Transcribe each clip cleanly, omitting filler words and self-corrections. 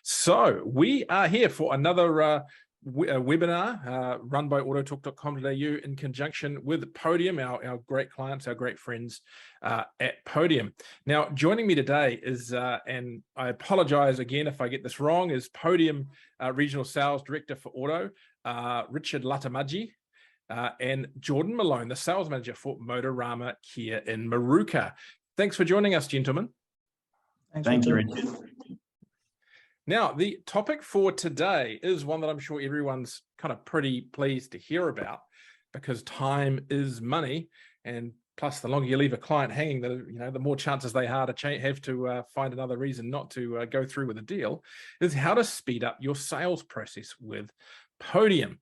So we are here for another webinar run by autotalk.com.au in conjunction with Podium, our great clients, our great friends at Podium. Now, joining me today is, and I apologize again if I get this wrong, is Podium Regional Sales Director for Auto, Richard Lattemagi, and Jordan Malone, the Sales Manager for Motorama Kia in Moorooka. Thanks for joining us, gentlemen. Thank you, Richard. Now, the topic for today is one that I'm sure everyone's kind of pretty pleased to hear about, because time is money, and plus the longer you leave a client hanging, the more chances they have to find another reason not to go through with a deal, is how to speed up your sales process with Podium.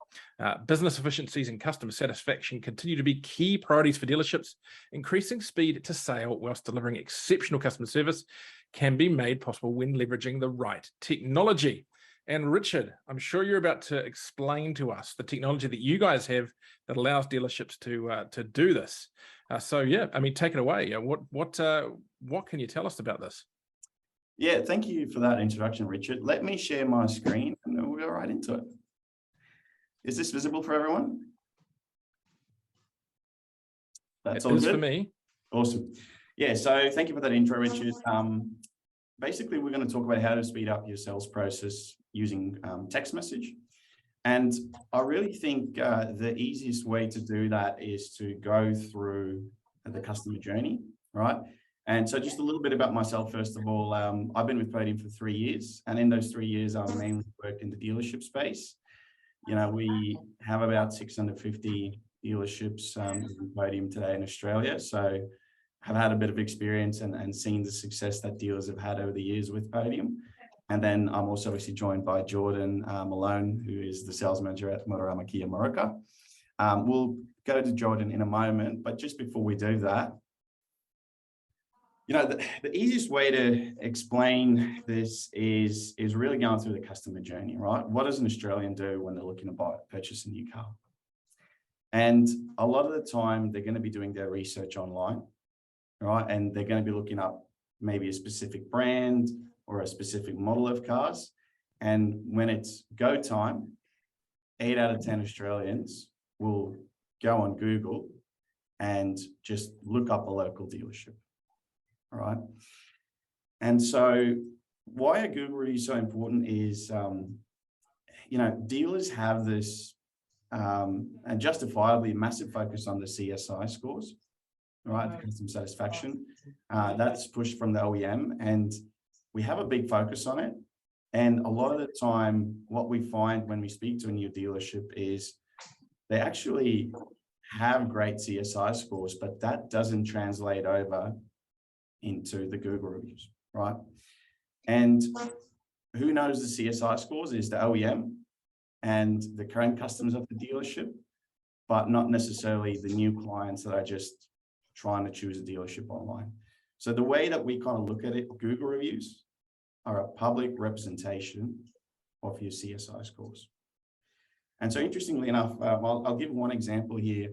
Business efficiencies and customer satisfaction continue to be key priorities for dealerships. Increasing speed to sale whilst delivering exceptional customer service can be made possible when leveraging the right technology. And Richard, I'm sure you're about to explain to us the technology that you guys have that allows dealerships to do this. So yeah, I mean, take it away. What can you tell us about this? Yeah, thank you for that introduction, Richard. Let me share my screen and then we'll go right into it. Is this visible for everyone? That's all good for me. Awesome. Yeah, so thank you for that intro, Richard. Basically, we're going to talk about how to speed up your sales process using text message. And I really think the easiest way to do that is to go through the customer journey, right? And so just a little bit about myself, first of all. I've been with Podium for 3 years, and in those 3 years, I've mainly worked in the dealership space. You know, we have about 650 dealerships in Podium today in Australia. So I've had a bit of experience and seen the success that dealers have had over the years with Podium. And then I'm also obviously joined by Jordan Malone, who is the sales manager at Motorama Kia Moorooka. We'll go to Jordan in a moment, but just before we do that, you know, the easiest way to explain this is really going through the customer journey, right? What does an Australian do when they're looking to purchase a new car? And a lot of the time, they're going to be doing their research online, right? And they're going to be looking up maybe a specific brand or a specific model of cars. And when it's go time, 8 out of 10 Australians will go on Google and just look up a local dealership. All right. And so why are Google reviews so important is, you know, dealers have this and justifiably massive focus on the CSI scores, right? The customer satisfaction. That's pushed from the OEM, and we have a big focus on it. And a lot of the time, what we find when we speak to a new dealership is they actually have great CSI scores, but that doesn't translate over into the Google reviews, right? And who knows the CSI scores is the OEM and the current customers of the dealership, but not necessarily the new clients that are just trying to choose a dealership online. So the way that we kind of look at it, Google reviews are a public representation of your CSI scores. And so interestingly enough, I'll give one example here.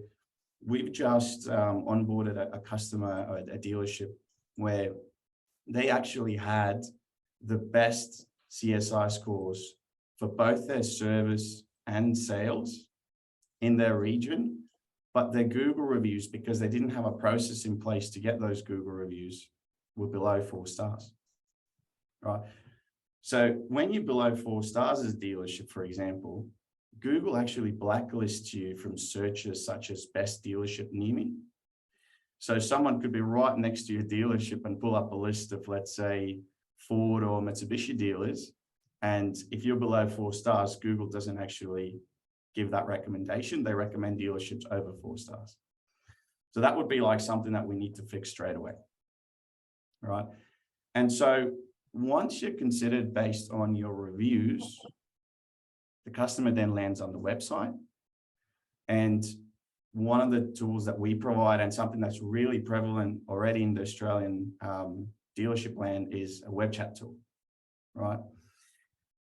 We've just onboarded a customer, a dealership, where they actually had the best CSI scores for both their service and sales in their region, but their Google reviews, because they didn't have a process in place to get those Google reviews, were below 4 stars, right? So when you're below 4 stars as a dealership, for example, Google actually blacklists you from searches such as best dealership near me. So someone could be right next to your dealership and pull up a list of, let's say, Ford or Mitsubishi dealers. And if you're below 4 stars, Google doesn't actually give that recommendation. They recommend dealerships over 4 stars. So that would be like something that we need to fix straight away. All right. And so once you're considered based on your reviews, the customer then lands on the website. And one of the tools that we provide, and something that's really prevalent already in the Australian dealership land, is a web chat tool, right?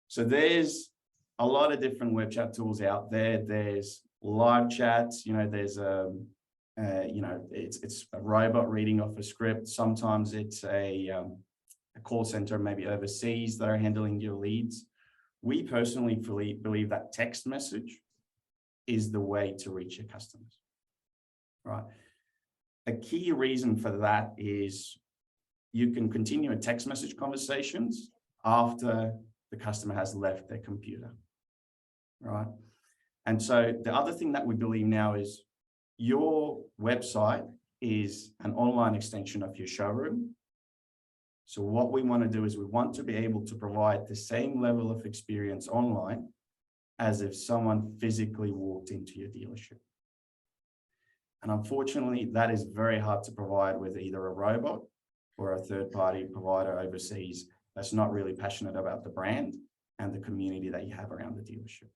So there's a lot of different web chat tools out there. There's live chats, you know, there's you know, it's a robot reading off a script. Sometimes it's a a call center maybe overseas that are handling your leads. We personally believe that text message is the way to reach your customers, right? A key reason for that is you can continue a text message conversations after the customer has left their computer, right? And so the other thing that we believe now is your website is an online extension of your showroom. So what we want to do is we want to be able to provide the same level of experience online as if someone physically walked into your dealership. And unfortunately, that is very hard to provide with either a robot or a third-party provider overseas that's not really passionate about the brand and the community that you have around the dealership.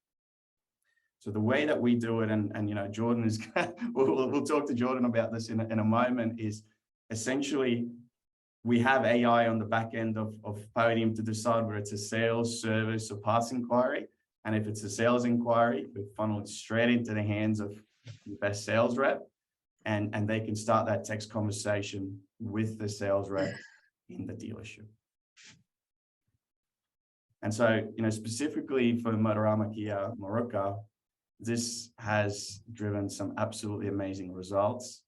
So the way that we do it, and you know, Jordan is, we'll talk to Jordan about this in a moment, is essentially we have AI on the back end of Podium to decide whether it's a sales, service, or parts inquiry. And if it's a sales inquiry, we funnel it straight into the hands of the best sales rep, and they can start that text conversation with the sales rep in the dealership. And so, you know, specifically for Motorama Kia Moorooka, this has driven some absolutely amazing results.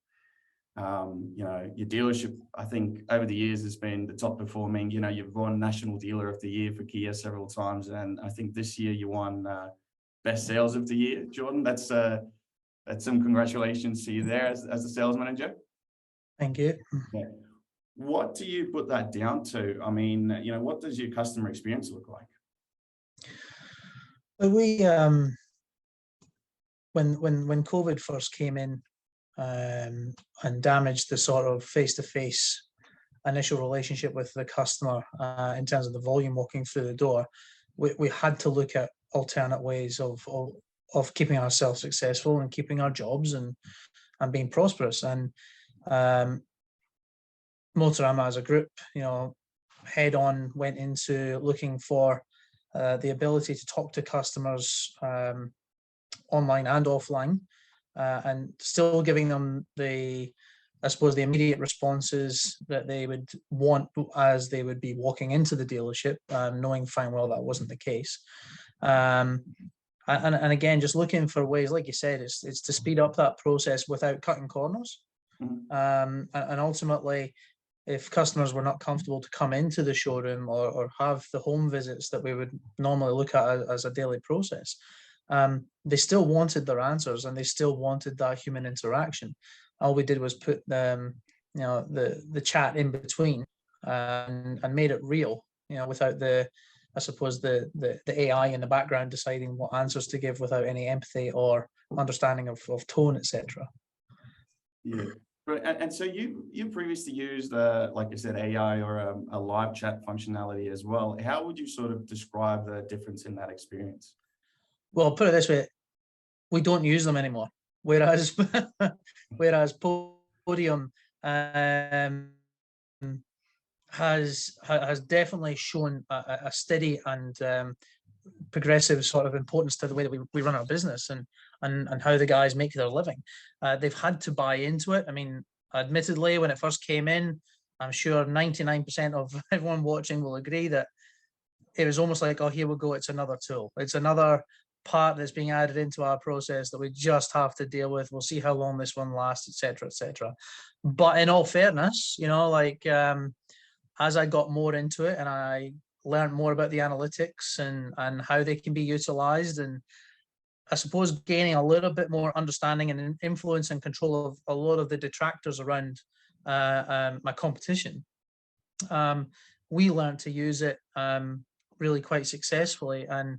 You know, your dealership, I think over the years has been the top performing. You know, you've won National Dealer of the Year for Kia several times, and I think this year you won Best Sales of the Year, Jordan. That's some congratulations to you there as a sales manager. Thank you. Yeah. What do you put that down to? I mean, you know, what does your customer experience look like? We when COVID first came in and damaged the sort of face-to-face initial relationship with the customer in terms of the volume walking through the door, we had to look at alternate ways of keeping ourselves successful and keeping our jobs and being prosperous. And Motorama as a group, you know, head on went into looking for the ability to talk to customers online and offline, and still giving them I suppose, the immediate responses that they would want as they would be walking into the dealership, knowing fine well that wasn't the case. And again, just looking for ways, like you said, it's to speed up that process without cutting corners. And ultimately, if customers were not comfortable to come into the showroom or have the home visits that we would normally look at as a daily process, they still wanted their answers and they still wanted that human interaction. All we did was put you know, the chat in between and made it real, you know, without I suppose the AI in the background deciding what answers to give without any empathy or understanding of tone, etc. Yeah. And so you previously used, like I said, AI or a live chat functionality as well. How would you sort of describe the difference in that experience? Well, put it this way, we don't use them anymore. Whereas Podium has definitely shown a steady and progressive sort of importance to the way that we run our business and how the guys make their living. They've had to buy into it. I mean, admittedly, when it first came in, I'm sure 99% of everyone watching will agree that it was almost like, oh, here we go, it's another tool. It's another part that's being added into our process that we just have to deal with. We'll see how long this one lasts, etc., etc. But in all fairness, you know, like as I got more into it and I learned more about the analytics and how they can be utilized, and I suppose gaining a little bit more understanding and influence and control of a lot of the detractors around my competition, we learned to use it really quite successfully. And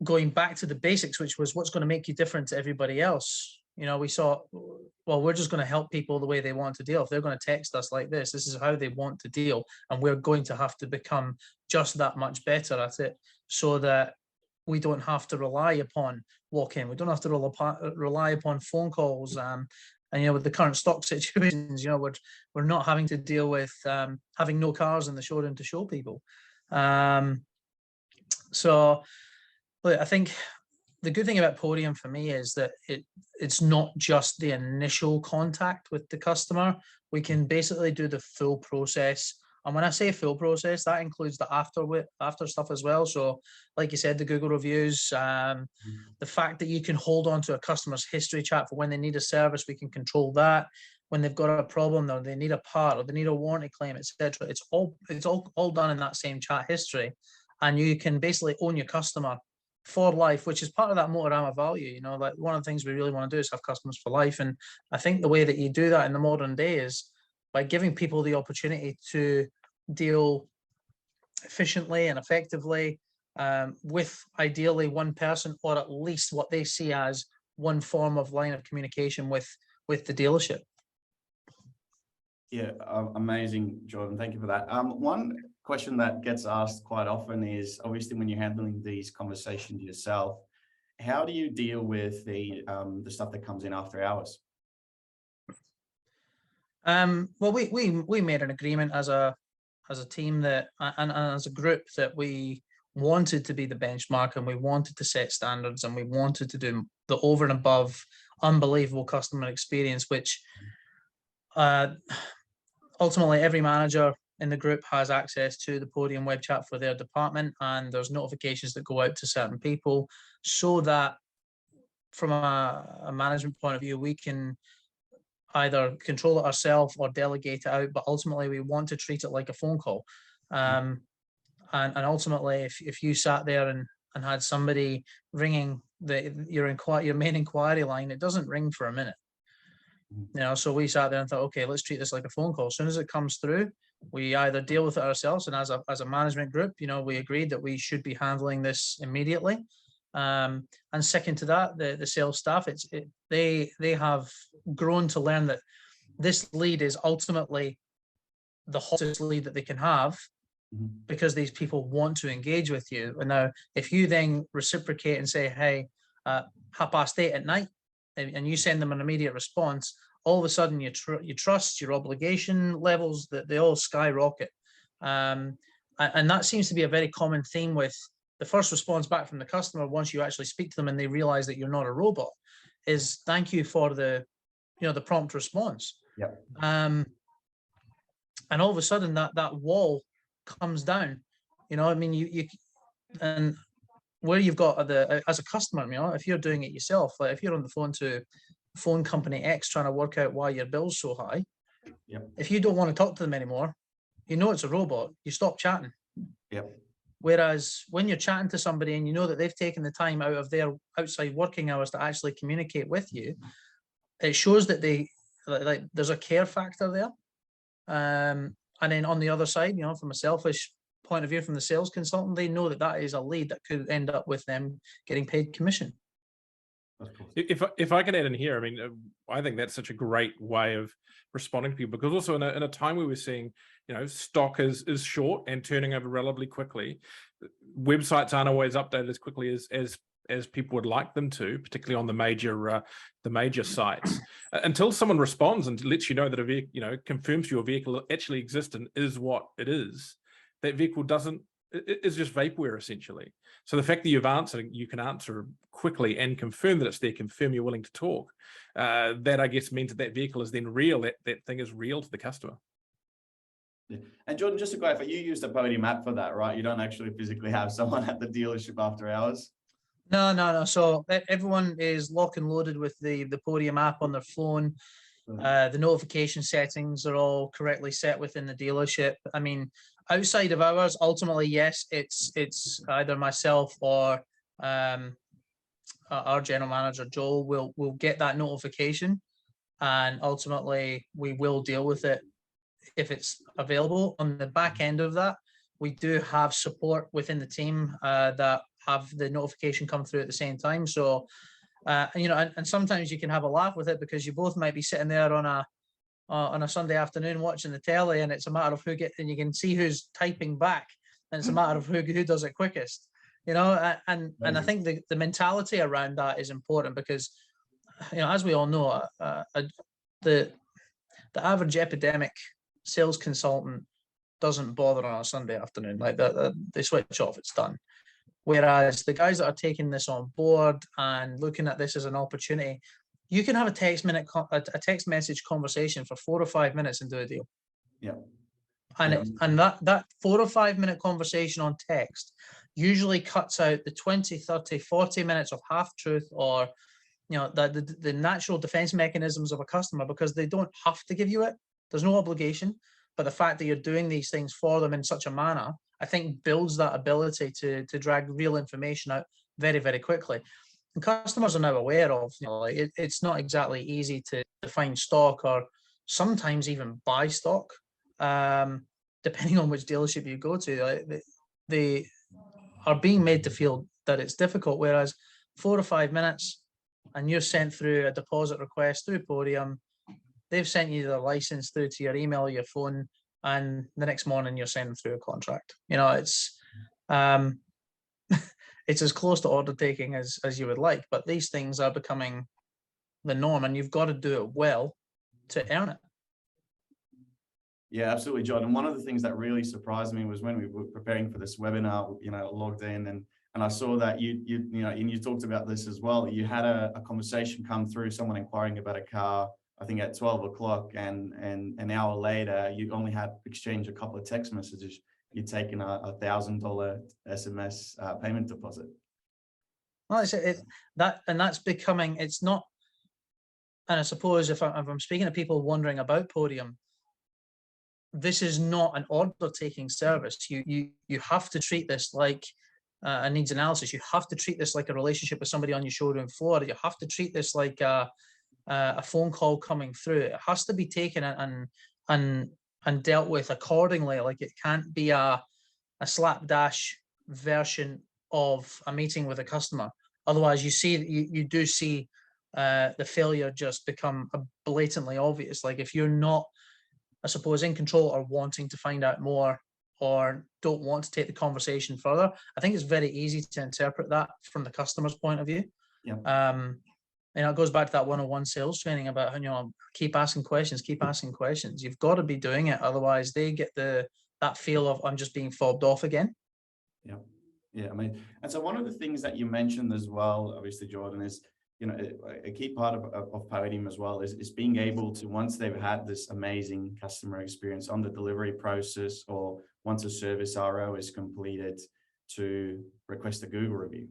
going back to the basics, which was what's going to make you different to everybody else. You know, we saw, well, we're just going to help people the way they want to deal. If they're going to text us like this is how they want to deal. And we're going to have to become just that much better at it so that we don't have to rely upon walk-in. We don't have to rely upon phone calls. And, you know, with the current stock situations, you know, we're not having to deal with having no cars in the showroom to show people. So I think the good thing about Podium for me is that it's not just the initial contact with the customer. We can basically do the full process And when I say full process, that includes the after stuff as well. So like you said, the Google reviews, the fact that you can hold on to a customer's history chat for when they need a service, we can control that. When they've got a problem, or they need a part, or they need a warranty claim, etc. It's all done in that same chat history, and you can basically own your customer for life, which is part of that Motorama value. You know, like one of the things we really want to do is have customers for life, and I think the way that you do that in the modern day is by giving people the opportunity to deal efficiently and effectively with ideally one person, or at least what they see as one form of line of communication with the dealership. Yeah, amazing, Jordan. Thank you for that. One question that gets asked quite often is, obviously, when you're handling these conversations yourself, how do you deal with the stuff that comes in after hours? Well, we made an agreement as a team that, and as a group, that we wanted to be the benchmark, and we wanted to set standards, and we wanted to do the over and above unbelievable customer experience, which ultimately every manager in the group has access to the Podium web chat for their department, and there's notifications that go out to certain people, so that from a management point of view, we can either control it ourselves or delegate it out, but ultimately we want to treat it like a phone call. And ultimately, if you sat there and had somebody ringing your main inquiry line, it doesn't ring for a minute. You know, so we sat there and thought, okay, let's treat this like a phone call. As soon as it comes through, we either deal with it ourselves, and as a management group, you know, we agreed that we should be handling this immediately. And second to that, the sales staff, they have grown to learn that this lead is ultimately the hottest lead that they can have, because these people want to engage with you. And now, if you then reciprocate and say, hey, 8:30 at night, and you send them an immediate response, all of a sudden your trust, your obligation levels, that they all skyrocket. And that seems to be a very common theme with the first response back from the customer once you actually speak to them and they realize that you're not a robot, is thank you for the prompt response. Yep. And all of a sudden that wall comes down. You know, I mean, you and where you've got as a customer, you know, if you're doing it yourself, like if you're on the phone to phone company X trying to work out why your bill's so high, if you don't want to talk to them anymore, you know it's a robot, you stop chatting. Whereas when you're chatting to somebody and you know that they've taken the time out of their outside working hours to actually communicate with you, it shows that there's a care factor there. And then on the other side, you know, from a selfish point of view, from the sales consultant, they know that is a lead that could end up with them getting paid commission. If I can add in here, I mean, I think that's such a great way of responding to people, because also in a time where we're seeing, you know, stock is short and turning over relatively quickly, websites aren't always updated as quickly as people would like them to, particularly on the major sites. Until someone responds and lets you know that a vehicle, you know, confirms your vehicle actually exists and is what it is, that vehicle is just vaporware essentially. So the fact that you can answer quickly and confirm that it's there, confirm you're willing to talk, that I guess means that vehicle is then real, that thing is real to the customer. Yeah. And Jordan, just to clarify, you use the Podium app for that, right? You don't actually physically have someone at the dealership after hours? No. So everyone is lock and loaded with the Podium app on their phone. The notification settings are all correctly set within the dealership. I mean, outside of hours, ultimately, yes, it's either myself or our general manager, Joel, will get that notification, and ultimately we will deal with it if it's available. On the back end of that, we do have support within the team that have the notification come through at the same time. So, you know, and sometimes you can have a laugh with it, because you both might be sitting there on a Sunday afternoon watching the telly, and it's a matter of and you can see who's typing back, and it's a matter of who does it quickest, you know. And I think the mentality around that is important, because, you know, as we all know, the average epidemic sales consultant doesn't bother on a Sunday afternoon. Like they switch off, it's done. Whereas the guys that are taking this on board and looking at this as an opportunity, you can have a text message conversation for 4 or 5 minutes and do a deal. Yeah. And that 4 or 5 minute conversation on text usually cuts out the 20, 30, 40 minutes of half truth, or the natural defense mechanisms of a customer, because they don't have to give you it. There's no obligation, but the fact that you're doing these things for them in such a manner, I think, builds that ability to drag real information out very, very quickly. And customers are now aware of, it's not exactly easy to find stock, or sometimes even buy stock, depending on which dealership you go to. They are being made to feel that it's difficult, whereas 4 or 5 minutes and you're sent through a deposit request through Podium, they've sent you the license through to your email or your phone, and the next morning you're sending through a contract. It's it's as close to order taking as you would like, but these things are becoming the norm, and you've got to do it well to earn it. Yeah, absolutely, John. And one of the things that really surprised me was when we were preparing for this webinar, logged in and I saw that you talked about this as well. You had a conversation come through, someone inquiring about a car, I think at 12 o'clock, and an hour later, you only had exchanged a couple of text messages. You'd taken a $1,000 SMS payment deposit. Well, that's becoming, it's not, and I suppose if I'm speaking to people wondering about Podium, this is not an order-taking service. You have to treat this like a needs analysis. You have to treat this like a relationship with somebody on your showroom floor. You have to treat this like a phone call coming through. It has to be taken and dealt with accordingly. Like, it can't be a slapdash version of a meeting with a customer. Otherwise, you do see the failure just become blatantly obvious. Like, if you're not, I suppose, in control or wanting to find out more, or don't want to take the conversation further, I think it's very easy to interpret that from the customer's point of view. Yeah. It goes back to that 101 sales training about, keep asking questions, keep asking questions. You've got to be doing it. Otherwise, they get that feel of, I'm just being fobbed off again. Yeah. Yeah. I mean, and so one of the things that you mentioned as well, obviously, Jordan, is, a key part of Podium as well is being able to, once they've had this amazing customer experience on the delivery process, or once a service RO is completed, to request a Google review.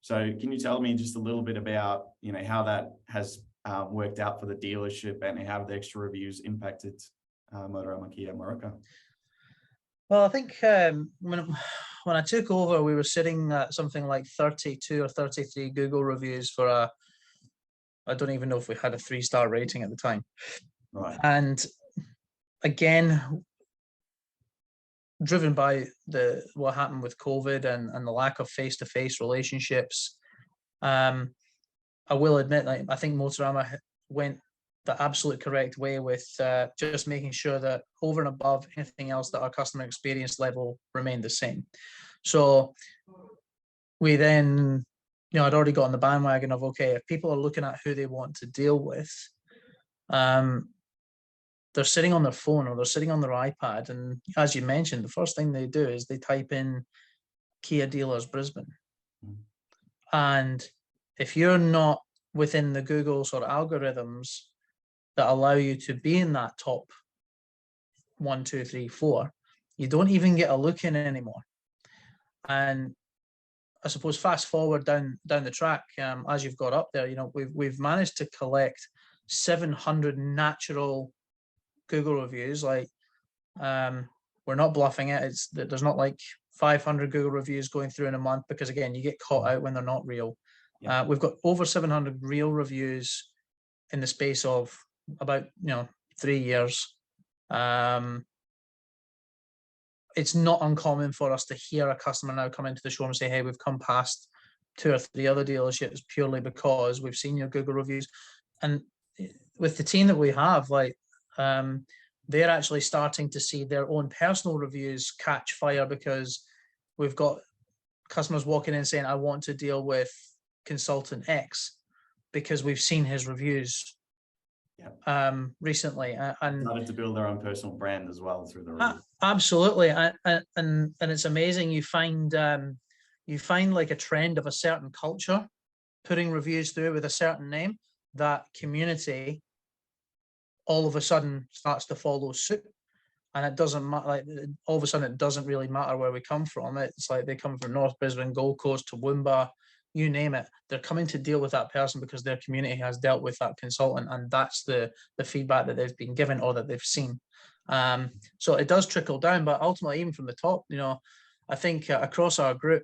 So can you tell me just a little bit about, how that has worked out for the dealership, and how the extra reviews impacted Motorama Kia Moorooka? Well, I think when I took over, we were sitting at something like 32 or 33 Google reviews for I don't even know if we had a 3-star rating at the time. Right. And again, driven by what happened with COVID and the lack of face-to-face relationships, I will admit, I think Motorama went the absolute correct way with just making sure that over and above anything else, that our customer experience level remained the same. So we then, I'd already got on the bandwagon of, okay, if people are looking at who they want to deal with, they're sitting on their phone or they're sitting on their iPad, and as you mentioned, the first thing they do is they type in Kia dealers Brisbane. And if you're not within the Google sort of algorithms that allow you to be in that top 1, 2, 3, 4, you don't even get a look in anymore. And I suppose fast forward down the track, as you've got up there, we've managed to collect 700 natural Google reviews. Like, we're not bluffing it. There's not like 500 Google reviews going through in a month, because again, you get caught out when they're not real. Yeah. We've got over 700 real reviews in the space of about 3 years. It's not uncommon for us to hear a customer now come into the showroom and say, hey, we've come past 2 or 3 other dealerships purely because we've seen your Google reviews. And with the team that we have, they're actually starting to see their own personal reviews catch fire, because we've got customers walking in saying, I want to deal with consultant X because we've seen his reviews recently. And started to build their own personal brand as well through the reviews. Absolutely. And it's amazing. You find like a trend of a certain culture putting reviews through with a certain name, that community all of a sudden starts to follow suit. And it doesn't matter, like all of a sudden it doesn't really matter where we come from. It's like they come from North Brisbane, Gold Coast, Toowoomba, you name it. They're coming to deal with that person because their community has dealt with that consultant, and that's the feedback that they've been given or that they've seen. So it does trickle down, but ultimately, even from the top, you know, I think across our group,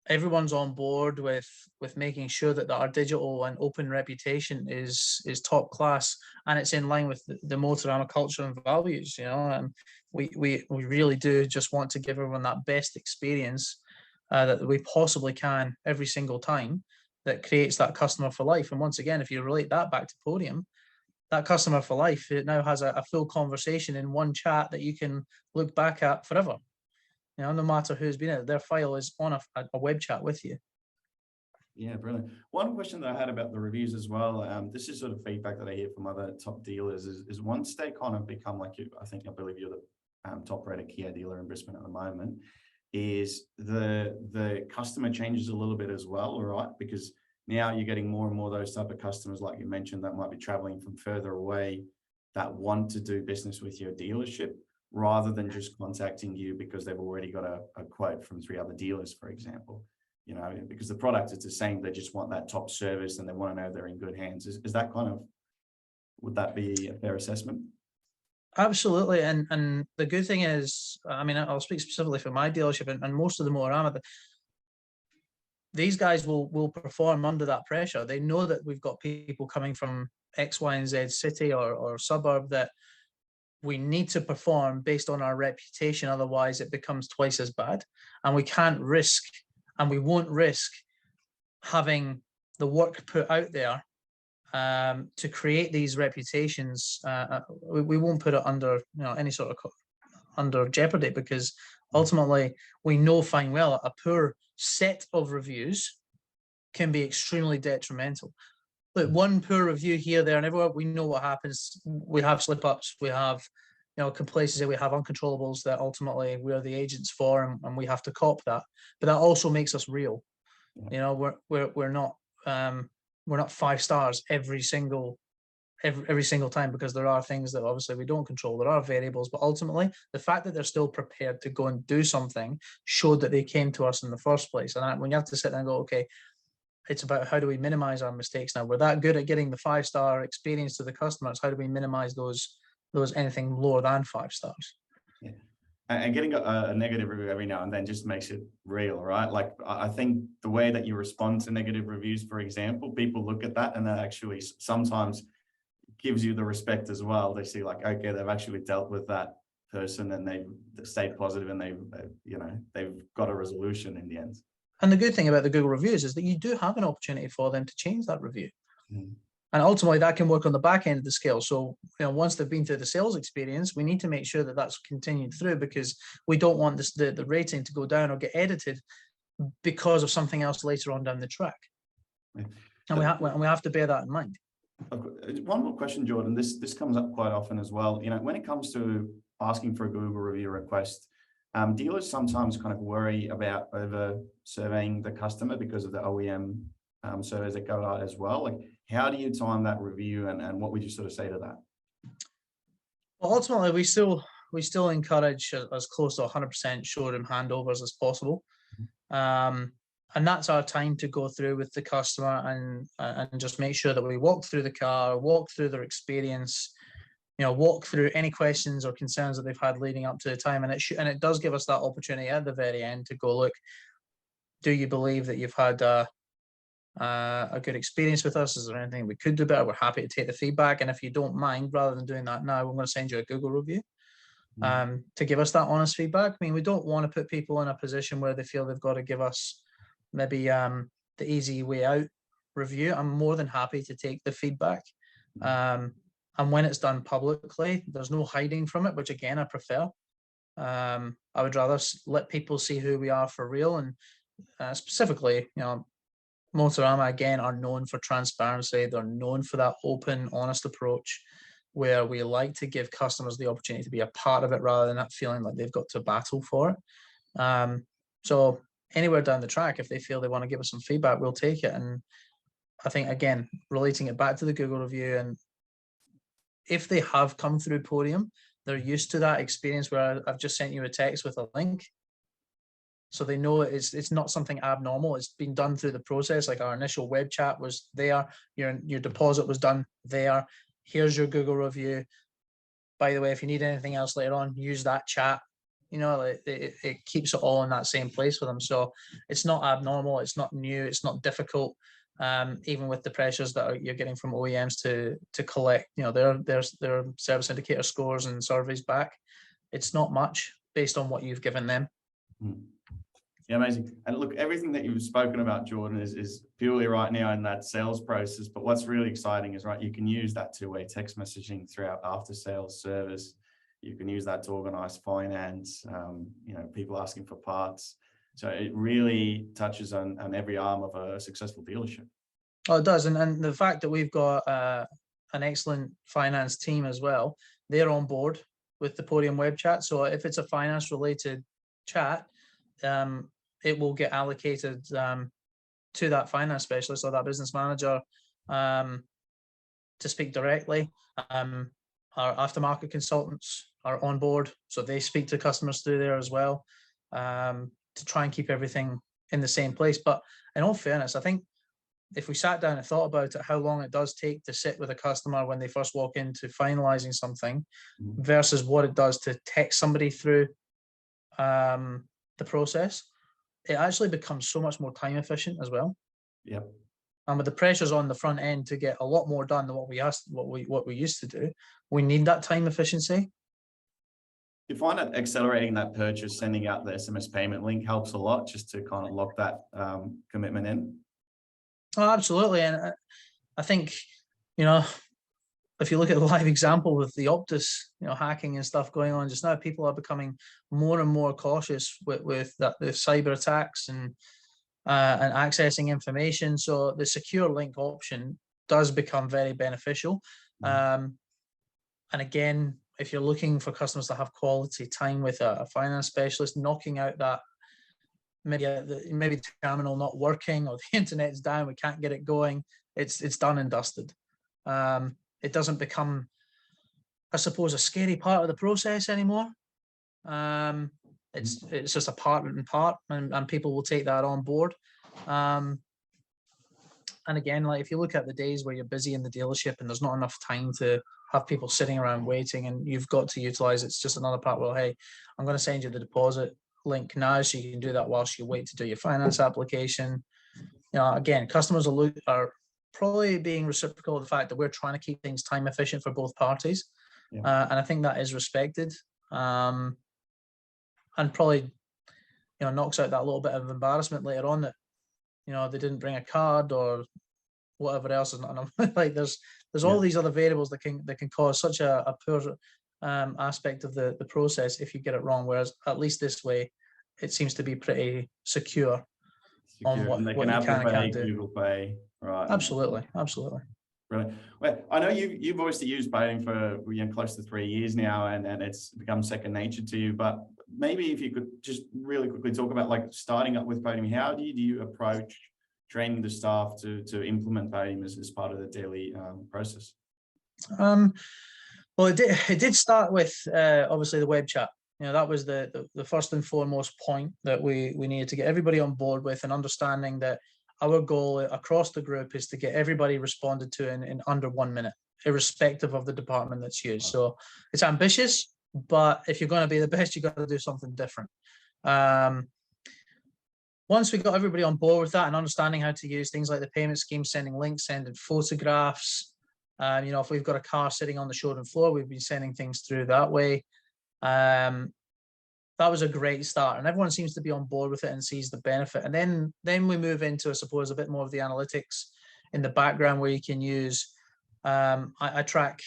everyone's on board with making sure that our digital and open reputation is top class, and it's in line with the Motorama culture and values. You know, and we really do just want to give everyone that best experience that we possibly can every single time, that creates that customer for life. And once again, if you relate that back to Podium, that customer for life, it now has a full conversation in one chat that you can look back at forever. You know, no matter who's been in it, their file is on a web chat with you. Yeah, brilliant. One question that I had about the reviews as well, this is sort of feedback that I hear from other top dealers, is once they kind of become like you, I believe you're the top rated Kia dealer in Brisbane at the moment, is the customer changes a little bit as well, right? Because now you're getting more and more those type of customers, like you mentioned, that might be traveling from further away, that want to do business with your dealership, rather than just contacting you because they've already got a quote from 3 other dealers, for example. You know, because the product is the same, they just want that top service and they want to know they're in good hands. Is that kind of, would that be a fair assessment? Absolutely. And the good thing is, I mean, I'll speak specifically for my dealership and most of the Motorama, these guys will perform under that pressure. They know that we've got people coming from X, Y, and Z city or suburb that we need to perform based on our reputation. Otherwise, it becomes twice as bad. And we can't risk, and we won't risk having the work put out there to create these reputations. We won't put it under, you know, any sort of under jeopardy, because ultimately we know fine well a poor set of reviews can be extremely detrimental. But one poor review here, there, and everywhere, we know what happens. We have slip-ups, we have, you know, complacency, we have uncontrollables that ultimately we're the agents for, and we have to cop that. But that also makes us real. You know, we're not 5 stars every single time, because there are things that obviously we don't control. There are variables, but ultimately the fact that they're still prepared to go and do something showed that they came to us in the first place. And when you have to sit there and go, okay, it's about how do we minimize our mistakes now? We're that good at getting the 5-star experience to the customers. How do we minimize those anything lower than 5 stars? Yeah. And getting a negative review every now and then just makes it real, right? Like, I think the way that you respond to negative reviews, for example, people look at that and that actually sometimes gives you the respect as well. They see like, okay, they've actually dealt with that person and they've stayed positive and they've got a resolution in the end. And the good thing about the Google reviews is that you do have an opportunity for them to change that review. Mm. And ultimately that can work on the back end of the scale. So, you know, once they've been through the sales experience, we need to make sure that that's continued through, because we don't want the rating to go down or get edited because of something else later on down the track. Yeah. And we have to bear that in mind. I've got one more question, Jordan. This comes up quite often as well. You know, when it comes to asking for a Google review request, dealers sometimes kind of worry about over surveying the customer because of the OEM surveys that go out as well. Like, how do you time that review, and what would you sort of say to that? Well, ultimately, we still encourage as close to 100% showroom handovers as possible. And that's our time to go through with the customer and just make sure that we walk through the car, walk through their experience, you know, walk through any questions or concerns that they've had leading up to the time. And it does give us that opportunity at the very end to go, look, do you believe that you've had a good experience with us? Is there anything we could do better? We're happy to take the feedback. And if you don't mind, rather than doing that now, we're going to send you a Google review to give us that honest feedback. I mean, we don't want to put people in a position where they feel they've got to give us maybe the easy way out review. I'm more than happy to take the feedback. And when it's done publicly, there's no hiding from it, which again, I prefer. I would rather let people see who we are for real. And specifically, you know, Motorama, again, are known for transparency. They're known for that open, honest approach where we like to give customers the opportunity to be a part of it rather than that feeling like they've got to battle for it. So anywhere down the track, if they feel they want to give us some feedback, we'll take it. And I think, again, relating it back to the Google review, and if they have come through Podium they're used to that experience where I've just sent you a text with a link. So they know it's not something abnormal. It's been done through the process. Like our initial web chat was there, your deposit was done there. Here's your Google review. By the way, if you need anything else later on, use that chat. You know, it keeps it all in that same place for them. So it's not abnormal. It's not new. It's not difficult. Even with the pressures that you're getting from OEMs to collect, you know, their service indicator scores and surveys back. It's not much based on what you've given them. Yeah, amazing. And look, everything that you've spoken about, Jordan, is purely right now in that sales process. But what's really exciting is, right, you can use that two-way text messaging throughout after sales service. You can use that to organize finance, you know, people asking for parts. So it really touches on every arm of a successful dealership. Oh, it does. And the fact that we've got an excellent finance team as well, they're on board with the Podium web chat. So if it's a finance related chat, it will get allocated to that finance specialist or that business manager to speak directly. Our aftermarket consultants are on board, so they speak to customers through there as well, to try and keep everything in the same place. But in all fairness, I think if we sat down and thought about it, how long it does take to sit with a customer when they first walk into finalizing something versus what it does to text somebody through the process, it actually becomes so much more time efficient as well. Yeah. And with the pressures on the front end to get a lot more done than what we used to do, we need that time efficiency. You find that accelerating that purchase, sending out the SMS payment link helps a lot just to kind of lock that commitment in? Oh, absolutely. And I think, you know, if you look at the live example with the Optus, you know, hacking and stuff going on just now, people are becoming more and more cautious with the cyber attacks and accessing information. So the secure link option does become very beneficial. And again, if you're looking for customers to have quality time with a finance specialist, knocking out that maybe the terminal not working or the internet's down, we can't get it going, it's done and dusted. It doesn't become, I suppose, a scary part of the process anymore. It's just a part and people will take that on board. And again, like if you look at the days where you're busy in the dealership and there's not enough time to have people sitting around waiting, and you've got to utilize it's just another part. Well, hey, I'm going to send you the deposit link now, so you can do that whilst you wait to do your finance application. You know, again, customers are probably being reciprocal of the fact that we're trying to keep things time efficient for both parties. And I think that is respected, and probably, you know, knocks out that little bit of embarrassment later on that, you know, they didn't bring a card or whatever else is not like there's all these other variables that can cause such a poor aspect of the process if you get it wrong, whereas at least this way it seems to be pretty secure on what you can and can't do. Google Pay, right? Absolutely. Brilliant. Well, I know you've obviously used Podium for, you know, close to 3 years now, and it's become second nature to you. But maybe if you could just really quickly talk about, like, starting up with Podium, how do you approach training the staff to implement Podium as part of the daily process? Well, it did start with obviously the web chat. You know, that was the first and foremost point that we needed to get everybody on board with, and understanding that our goal across the group is to get everybody responded to in under 1 minute, irrespective of the department that's used. So it's ambitious, but if you're going to be the best, you've got to do something different. Once we got everybody on board with that and understanding how to use things like the payment scheme, sending links, sending photographs, you know, if we've got a car sitting on the showroom floor, we've been sending things through that way. That was a great start, and everyone seems to be on board with it and sees the benefit. And then we move into, I suppose, a bit more of the analytics in the background, where you can use. I track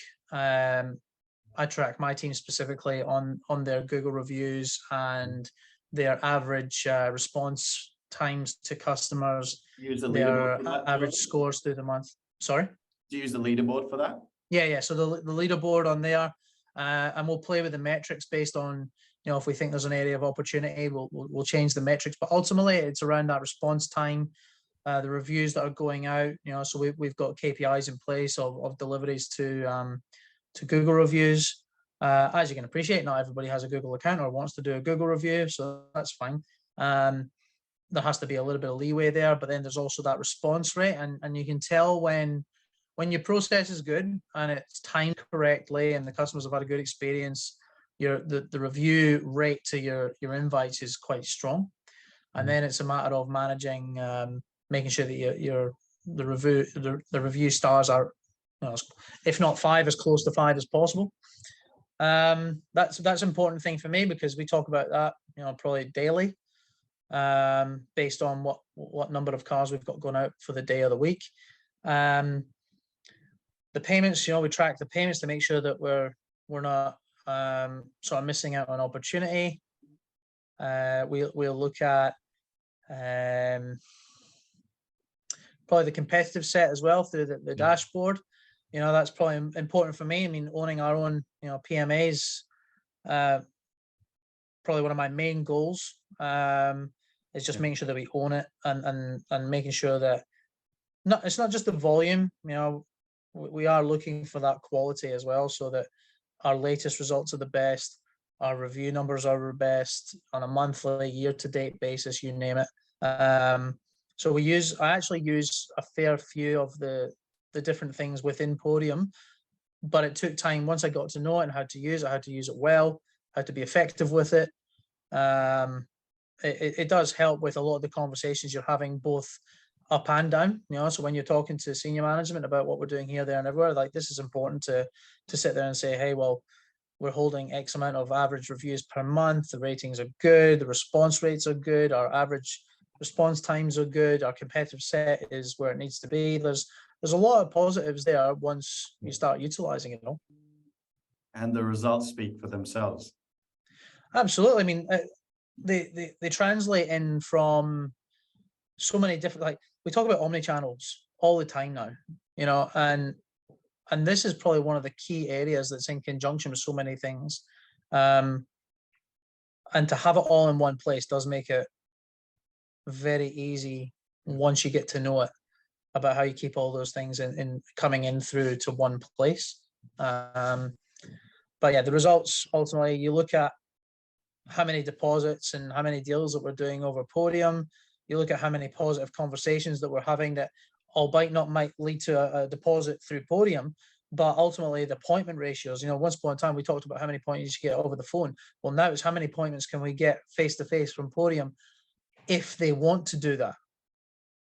my team specifically on their Google reviews and their average response times to customers, their average scores through the month. Sorry? Do you use the leaderboard for that? Yeah. So the leaderboard on there, and we'll play with the metrics based on, you know, if we think there's an area of opportunity, we'll change the metrics. But ultimately, it's around that response time, the reviews that are going out. You know, so we've got KPIs in place of deliveries to Google reviews. As you can appreciate, not everybody has a Google account or wants to do a Google review, so that's fine. There has to be a little bit of leeway there, but then there's also that response rate, and you can tell when your process is good and it's timed correctly and the customers have had a good experience, the review rate to your invites is quite strong. And then it's a matter of managing, making sure that the review stars are, if not 5, as close to 5 as possible. That's an important thing for me, because we talk about that, probably daily, based on what number of cars we've got going out for the day or the week. The payments, we track the payments to make sure that we're not sort of missing out on opportunity. We'll look at probably the competitive set as well through the dashboard. That's probably important for me. I mean, owning our own PMAs, probably one of my main goals, is just making sure that we own it and making sure that it's not just the volume. We are looking for that quality as well, so that our latest results are the best, our review numbers are the best on a monthly, year-to-date basis, you name it. So I actually use a fair few of the different things within Podium, but it took time. Once I got to know it and how to use it well, how to be effective with it. It does help with a lot of the conversations you're having, both up and down. So when you're talking to senior management about what we're doing here, there, and everywhere, like, this is important to sit there and say, hey, well, we're holding X amount of average reviews per month. The ratings are good. The response rates are good. Our average response times are good. Our competitive set is where it needs to be. There's a lot of positives there once you start utilizing it. And the results speak for themselves. Absolutely. I mean, they translate in from so many different, like, we talk about omni-channels all the time now, and this is probably one of the key areas that's in conjunction with so many things. And to have it all in one place does make it very easy once you get to know it, about how you keep all those things in coming in through to one place. But yeah, the results, ultimately, you look at how many deposits and how many deals that we're doing over Podium. You look at how many positive conversations that we're having that, albeit not might lead to a deposit through Podium, but ultimately the appointment ratios. Once upon a time we talked about how many appointments you get over the phone. Well, now it's how many appointments can we get face-to-face from Podium if they want to do that.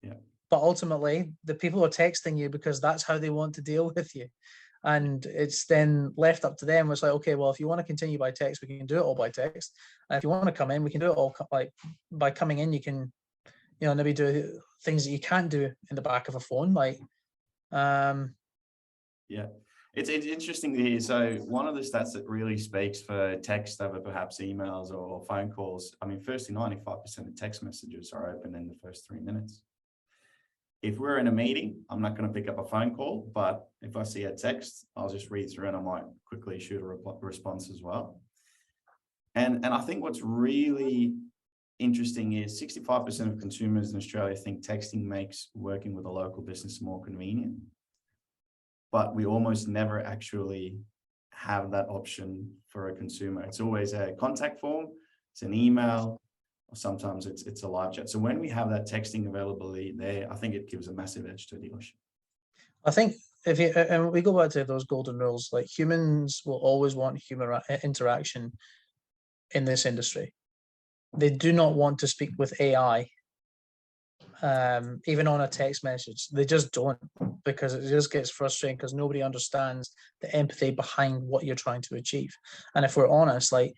Yeah. But ultimately, the people are texting you because that's how they want to deal with you. And it's then left up to them. It's like, okay, well, if you want to continue by text, we can do it all by text. And if you want to come in, we can do it all by coming in. You can, maybe do things that you can't do in the back of a phone. Yeah, it's interesting to hear. So one of the stats that really speaks for text over perhaps emails or phone calls, I mean, firstly, 95% of text messages are open in the first 3 minutes. If we're in a meeting, I'm not going to pick up a phone call, but if I see a text, I'll just read through and I might quickly shoot a response as well. And I think what's really interesting is 65% of consumers in Australia think texting makes working with a local business more convenient, but we almost never actually have that option for a consumer. It's always a contact form, it's an email, or sometimes it's a live chat. So when we have that texting availability there, I think it gives a massive edge to a dealership. I think and we go back to those golden rules, like, humans will always want human interaction in this industry. They do not want to speak with AI, even on a text message. They just don't, because it just gets frustrating because nobody understands the empathy behind what you're trying to achieve. And if we're honest, like,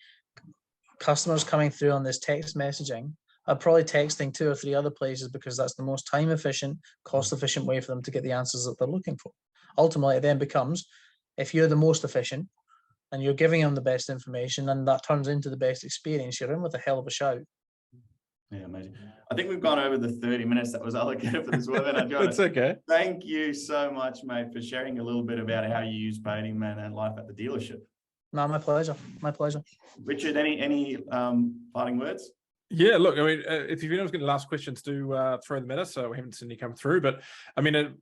customers coming through on this text messaging are probably texting 2 or 3 other places because that's the most time efficient, cost efficient way for them to get the answers that they're looking for. Ultimately, it then becomes, if you're the most efficient and you're giving them the best information and that turns into the best experience, you're in with a hell of a shout. Yeah, amazing. I think we've gone over the 30 minutes that was allocated for this webinar. It's okay. Thank you so much, mate, for sharing a little bit about how you use Podium and life at the dealership. No, my pleasure. My pleasure. Richard, any parting words? Yeah, look, I mean, if anyone's got any last questions, do throw them at us. So we haven't seen any come through, but I mean, it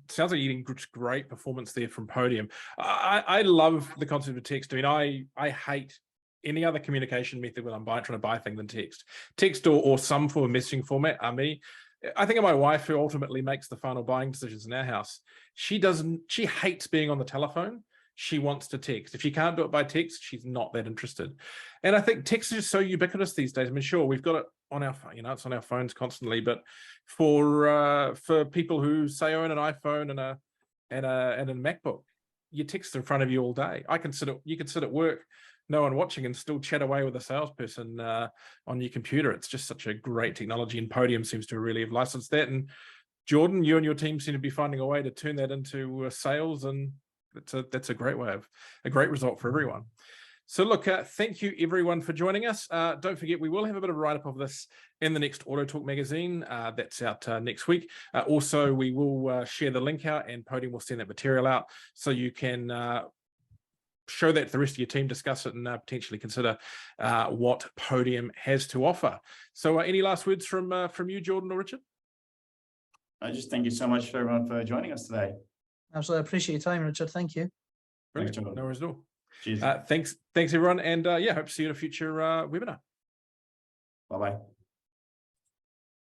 sounds like you're getting great performance there from Podium. I love the concept of text. I mean, I hate any other communication method when I'm trying to buy things than text. Text or some form of messaging format. I think of my wife, who ultimately makes the final buying decisions in our house. She hates being on the telephone. She wants to text. If she can't do it by text, she's not that interested. And I think text is just so ubiquitous these days. I mean, sure, we've got it on our phone, it's on our phones constantly, but for people who say own an iPhone and a MacBook, you text in front of you all day. You can sit at work, no one watching, and still chat away with a salesperson on your computer. It's just such a great technology, and Podium seems to really have licensed that. And Jordan, you and your team seem to be finding a way to turn that into sales, and that's a great great result for everyone. So look, thank you everyone for joining us. Don't forget, we will have a bit of a write-up of this in the next Auto Talk magazine. That's out next week. Also, we will share the link out, and Podium will send that material out, so you can show that to the rest of your team, discuss it, and potentially consider what Podium has to offer. So any last words from you, Jordan or Richard? I just thank you so much for everyone for joining us today. Absolutely appreciate your time, Richard. Thank you. Thanks, No worries at all. Cheers. Thanks everyone, and hope to see you in a future webinar. Bye-bye.